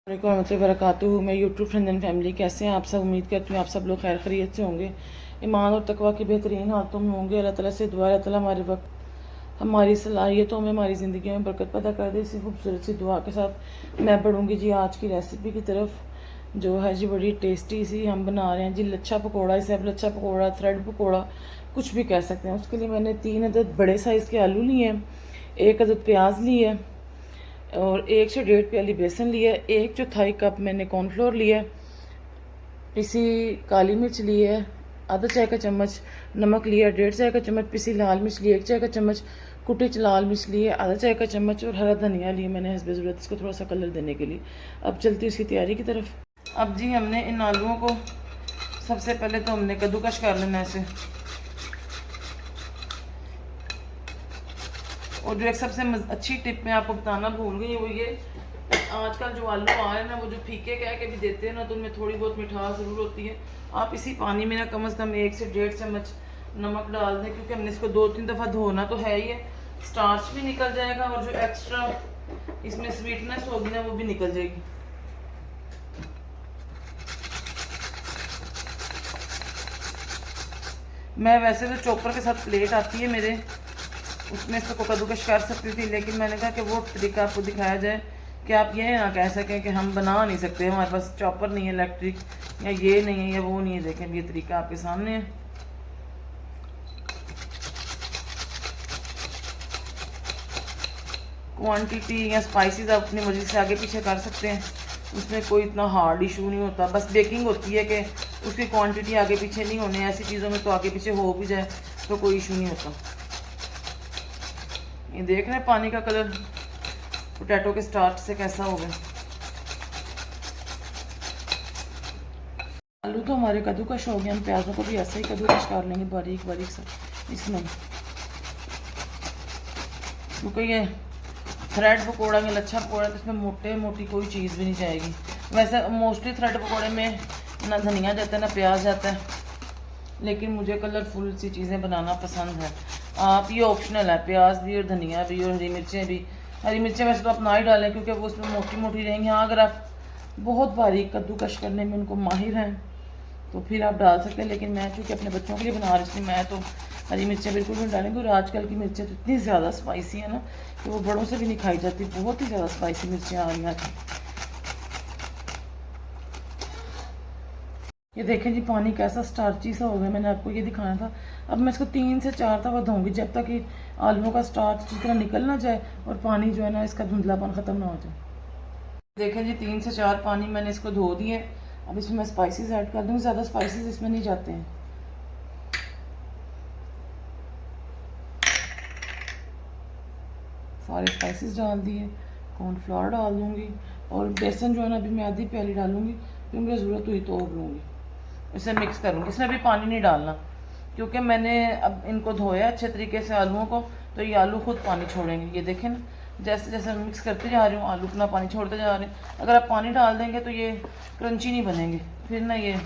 वालेकुम वरकatuह। मैं YouTube friend family, कैसे हैं आप सब? उम्मीद करती हूँ आप सब लोग खैर खैरियत से होंगे, ईमान और तकवा की बेहतरीन हालतों में होंगे। अल्लाह ताला से दुआ है, अल्लाह ताला हमारे वक्त हमारी सलाहियतों में, हमारी ज़िंदगी में बरकत पैदा कर दे। इसी खूबसूरत सी दुआ के साथ मैं बढ़ूँगी जी आज की रेसिपी की तरफ, जो है जी बड़ी टेस्टी सी हम बना रहे हैं जी लच्छा पकौड़ा। इसे आप लच्छा पकौड़ा, थ्रेड पकौड़ा कुछ भी कह सकते हैं। उसके लिए मैंने 3 अदद बड़े साइज़ के आलू लिए हैं, 1 अदद प्याज ली है और 1 से 1.5 प्याली बेसन लिया है, 1/4 कप मैंने कॉर्नफ्लोर लिया है, पिसी काली मिर्च ली है, आधा चाय का चम्मच नमक लिया, 1.5 चाय का चम्मच पिसी लाल मिर्च ली, 1 चाय का चम्मच कुटी लाल मिर्च ली है, आधा चाय का चम्मच और हरा धनिया लिया मैंने हस्बे ज़रूरत इसको थोड़ा सा कलर देने के लिए। अब चलती उसकी तैयारी की तरफ। अब जी हमने इन आलूओं को सबसे पहले तो हमने कद्दूकश कर लेना ऐसे। और जो एक सबसे अच्छी टिप मैं आपको बताना भूल गई वो ये, आजकल जो आलू आ रहे हैं ना वो जो फीके कह के भी देते हैं ना, तो उनमें थोड़ी बहुत मिठास ज़रूर होती है। आप इसी पानी में ना कम से कम 1 से 1.5 चम्मच नमक डाल दें, क्योंकि हमने इसको 2-3 दफ़ा धोना तो है ही है। स्टार्च भी निकल जाएगा और जो एक्स्ट्रा इसमें स्वीटनेस होगी ना वो भी निकल जाएगी। मैं वैसे तो चॉपर के साथ प्लेट आती है मेरे, उसमें इसको कद्दूकश कर सकती थी, लेकिन मैंने कहा कि वो तरीका आपको दिखाया जाए कि आप ये ना कह सकें कि हम बना नहीं सकते, हमारे पास चॉपर नहीं है इलेक्ट्रिक, या ये नहीं है या वो नहीं है। देखें ये तरीका आपके सामने है। क्वांटिटी या स्पाइसेस आप अपनी मर्जी से आगे पीछे कर सकते हैं, उसमें कोई इतना हार्ड इशू नहीं होता। बस बेकिंग होती है कि उसकी क्वांटिटी आगे पीछे नहीं होने, ऐसी चीज़ों में तो आगे पीछे हो भी जाए तो कोई इशू नहीं होता। ये देख रहे हैं पानी का कलर पोटैटो के स्टार्च से कैसा हो गया। आलू तो हमारे कद्दूकश हो गए, हम प्याजों को भी ऐसे ही कद्दूकश कर लेंगे बारीक बारीक सा इसमें, क्योंकि ये थ्रेड पकौड़ा में लच्छा पकौड़ा तो इसमें मोटी कोई चीज़ भी नहीं जाएगी। वैसे मोस्टली थ्रेड पकौड़े में ना धनिया जाता है ना प्याज जाता है, लेकिन मुझे कलरफुल सी चीज़ें बनाना पसंद है। आप ये ऑप्शनल है, प्याज भी और धनिया भी और हरी मिर्चें भी। हरी मिर्चें वैसे तो आप ना ही डालें क्योंकि वो उसमें मोटी मोटी रहेंगी। हाँ अगर आप बहुत बारीक कद्दूकश करने में उनको माहिर हैं तो फिर आप डाल सकते हैं, लेकिन मैं चूँकि अपने बच्चों के लिए बना रही थी मैं तो हरी मिर्चें बिल्कुल नहीं डालेंगे। और आजकल की मिर्चें तो इतनी ज़्यादा स्पाइसी है ना कि वो बड़ों से भी नहीं खाई जाती, बहुत ही ज़्यादा स्पाइसी मिर्चें आ रही हैं। ये देखें जी पानी कैसा स्टार्ची सा हो गया, मैंने आपको ये दिखाना था। अब मैं इसको 3 से 4 दफ़ा धोऊंगी जब तक कि आलूओं का स्टार्च अच्छी तरह निकल ना जाए और पानी जो है ना इसका धुंधलापन ख़त्म ना हो जाए। देखें जी 3 से 4 पानी मैंने इसको धो दिए। अब इसमें मैं स्पाइसेस ऐड कर दूँगी, ज़्यादा स्पाइसेस इसमें नहीं जाते हैं। सारे स्पाइसेस डाल दिए, कॉर्नफ्लावर डाल दूँगी और बेसन जो है ना अभी मैं आधी प्याली डालूँगी, फिर मुझे ज़रूरत हुई तो और लूँगी। इसे मिक्स करूँगी, इसमें भी पानी नहीं डालना क्योंकि मैंने अब इनको धोया अच्छे तरीके से आलूओं को, तो ये आलू खुद पानी छोड़ेंगे। ये देखें ना जैसे जैसे मैं मिक्स करते जा रही हूँ आलू अपना पानी छोड़ते जा रहे हैं। अगर आप पानी डाल देंगे तो ये क्रंची नहीं बनेंगे, फिर ना ये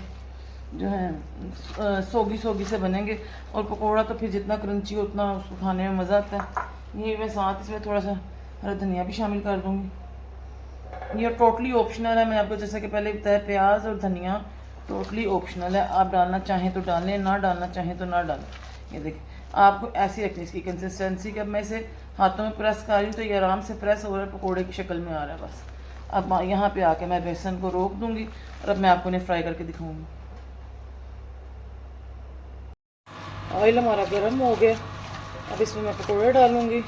जो है सोगी सोगी से बनेंगे और पकौड़ा तो फिर जितना क्रंची हो उतना उसको खाने में मज़ा आता है। ये मैं साथ इसमें थोड़ा सा हरा धनिया भी शामिल कर दूँगी। ये टोटली ऑप्शनल है, मैं आपको जैसे कि पहले बताया प्याज और धनिया टोटली ऑप्शनल है, आप डालना चाहें तो डालें, ना डालना चाहें तो ना डालें। ये देखिए आपको ऐसी रखनी इसकी कंसिस्टेंसी कि अब मैं इसे हाथों में प्रेस कर रही हूँ तो ये आराम से प्रेस हो रहा है, पकौड़े की शक्ल में आ रहा है बस। अब यहाँ पे आके मैं बेसन को रोक दूँगी और अब मैं आपको इन्हें फ्राई करके दिखाऊँगी। ऑयल हमारा गर्म हो गया, अब इसमें मैं पकौड़े डालूँगी।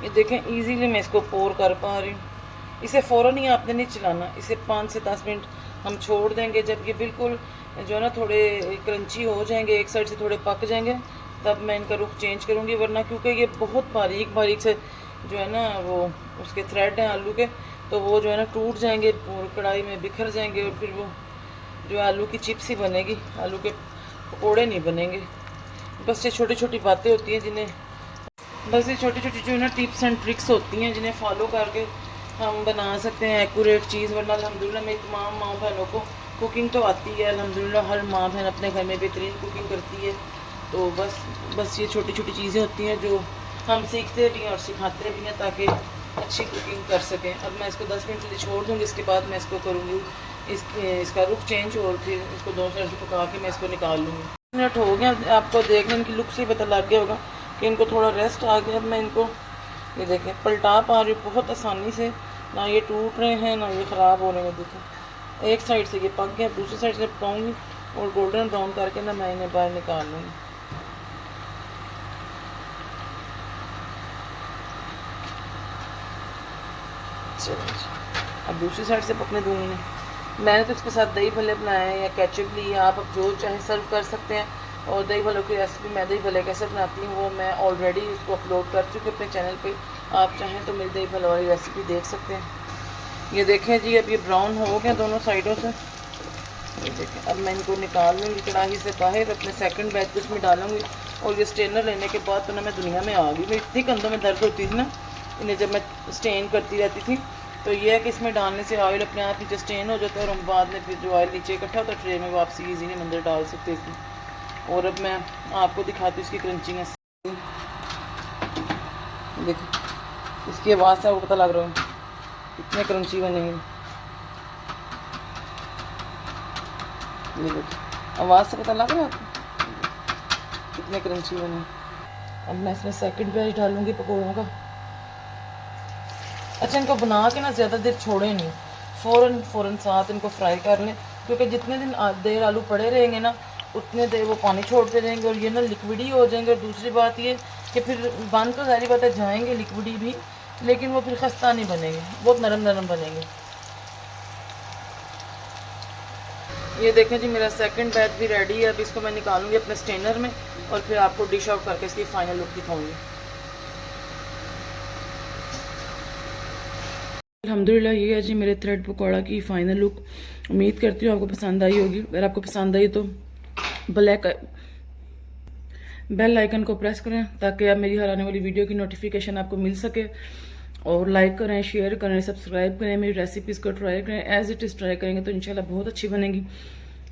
ये देखें इजीली मैं इसको पोर कर पा रही हूँ। इसे फ़ौरन ही आपने नहीं चलाना, इसे 5 से 10 मिनट हम छोड़ देंगे। जब ये बिल्कुल जो है ना थोड़े क्रंची हो जाएंगे, एक साइड से थोड़े पक जाएंगे, तब मैं इनका रुख चेंज करूँगी। वरना क्योंकि ये बहुत बारीक बारीक से जो है ना वो उसके थ्रेड हैं आलू के, तो वो जो है ना टूट जाएंगे और कढ़ाई में बिखर जाएंगे और फिर वो जो आलू की चिप्स ही बनेगी, आलू के पकौड़े नहीं बनेंगे। बस ये छोटी छोटी बातें होती हैं जिन्हें, बस ये छोटी छोटी जो है ना टिप्स एंड ट्रिक्स होती हैं जिन्हें फॉलो करके हम बना सकते हैं एक्यूरेट चीज़। वरना अल्हम्दुलिल्लाह मेरी तमाम माँ बहनों को कुकिंग तो आती है, अल्हम्दुलिल्लाह हर माँ बहन अपने घर में बेहतरीन कुकिंग करती है। तो बस ये छोटी छोटी चीज़ें होती हैं जो हम सीखते भी हैं और सिखाते भी हैं ताकि अच्छी कुकिंग कर सकें। अब मैं इसको 10 मिनट के लिए छोड़ दूँगी, इसके बाद मैं इसको करूँगी इसका रुख चेंज और फिर इसको 2 मिनट से पका के मैं इसको निकाल लूँगी। मिनट हो गया, आपको देखने इनकी लुक से ही पता लग गया होगा कि इनको थोड़ा रेस्ट आ गया। अब मैं इनको ये देखें पलटा पा रही हूँ बहुत आसानी से, ना ये टूट रहे हैं ना ये ख़राब हो रहे हैं। देखें एक साइड से ये पक गया, दूसरी साइड से पकाऊँगी और गोल्डन ब्राउन करके ना मैं इन्हें बाहर निकाल लूँगी। चलो अब दूसरी साइड से पकने दूँगी इन्हें। मैंने तो इसके साथ दही भल्ले बनाए हैं या केचप ली, आप अब जो चाहें सर्व कर सकते हैं। और दही भल्लों की रेसिपी मैं दही भल्ले कैसे बनाती हूँ वो मैं ऑलरेडी इसको अपलोड कर चुकी हूँ अपने चैनल पे, आप चाहें तो मेरी दही भल्ले वाली रेसिपी देख सकते हैं। ये देखें जी अब ये ब्राउन हो गए दोनों साइडों से। ये देखें अब मैं इनको निकाल लूँगी कढ़ाई से बाहर, अपने सेकंड बैच को इसमें डालूँगी। और ये स्टेनर लेने के बाद तो ना मैं दुनिया में आ गई, मेरी इतनी कंधों में दर्द होती थी ना इन्हें जब मैं स्टेन करती रहती थी। तो ये है कि इसमें डालने से ऑयल अपने आप नीचे स्टेन हो जाता है और हम बाद में फिर जो ऑयल नीचे इकट्ठा होता है ट्रे में वापसी ईजीली अंदर डाल सकते हैं इसमें। और अब मैं आपको दिखाती हूँ इसकी क्रंचीनेस। देखिए इसकी आवाज़ से आपको पता लग रहा है कितने क्रंची बने हैं। ये देखिए आवाज़ से पता लग रहा है आपको कितने क्रंची बने। अब मैं इसमें सेकंड बैच डालूँगी पकौड़ों का। अच्छा इनको बना के ना ज़्यादा देर छोड़ें नहीं, फ़ौरन साथ इनको फ्राई कर लें, क्योंकि जितने दिन देर आलू पड़े रहेंगे ना उतने देर वो पानी छोड़ते रहेंगे और ये ना लिक्विड ही हो जाएंगे। और दूसरी बात ये कि फिर बन तो सारी बातें जाएंगे लिक्विडी भी, लेकिन वो फिर खस्ता नहीं बनेंगे, बहुत नरम नरम बनेंगे। ये देखें जी मेरा सेकंड बैच भी रेडी है। अब इसको मैं निकालूंगी अपने स्टेनर में और फिर आपको डिश आउट करके इसकी फ़ाइनल लुक दिखाऊंगी। अल्हम्दुलिल्लाह ये है जी मेरे थ्रेड पकौड़ा की फ़ाइनल लुक। उम्मीद करती हूँ आपको पसंद आई होगी। अगर आपको पसंद आई तो बेल आइकन को प्रेस करें ताकि आप मेरी हर आने वाली वीडियो की नोटिफिकेशन आपको मिल सके। और लाइक करें, शेयर करें, सब्सक्राइब करें, मेरी रेसिपीज़ को ट्राई करें। एज़ इट इज़ ट्राई करेंगे तो इंशाल्लाह बहुत अच्छी बनेगी।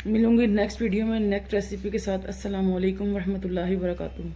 मिलूंगी नेक्स्ट वीडियो में नेक्स्ट रेसिपी के साथ। अस्सलाम वालेकुम रहमतुल्लाहि व बरकातुहू।